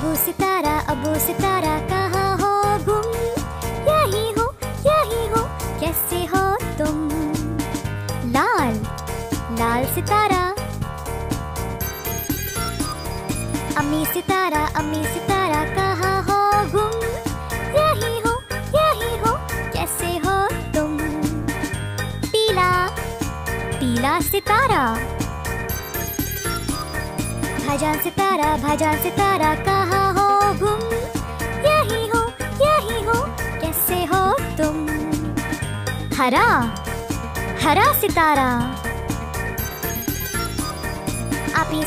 अबू सितारा कहाँ हो गुम? यही हो कैसे हो तुम? लाल सितारा। अम्मी सितारा कहाँ हो गुम? यही हो कैसे हो तुम? पीला सितारा। भाईजान सितारा कहाँ हो गुम? यही हो कैसे हो तुम? हरा सितारा। आपी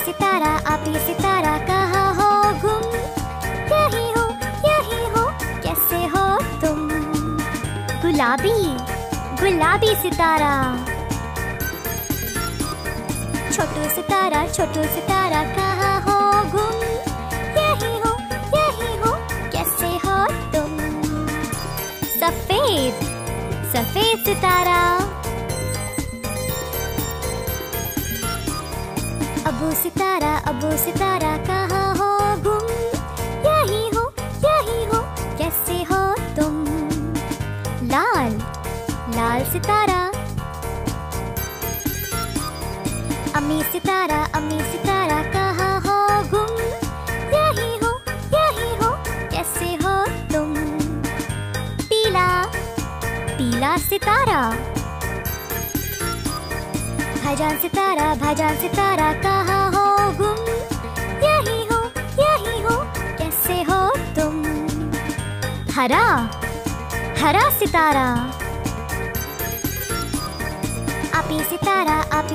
सितारा कहाँ हो गुम? यही हो कैसे हो तुम? गुलाबी सितारा। छोटू सितारा कहाँ हो गुम? यही हो कैसे हो तुम? सफेद सितारा। अबू सितारा कहाँ हो गुम? यही हो कैसे हो तुम? लाल सितारा। अम्मी सितारा कहाँ हो गुम? यही हो कैसे हो तुम? पीला सितारा। भाईजान सितारा कहाँ हो गुम? यही हो कैसे हो तुम? हरा सितारा। आपी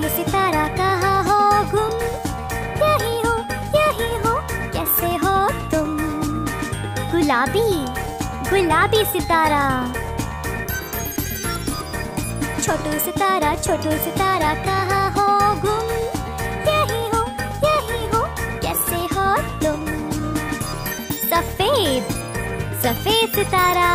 सितारा कहाँ हो गुम? यही हो कैसे हो तुम? गुलाबी सितारा। छोटू सितारा कहाँ हो गुम? यही हो कैसे हो तुम? सफेद सितारा।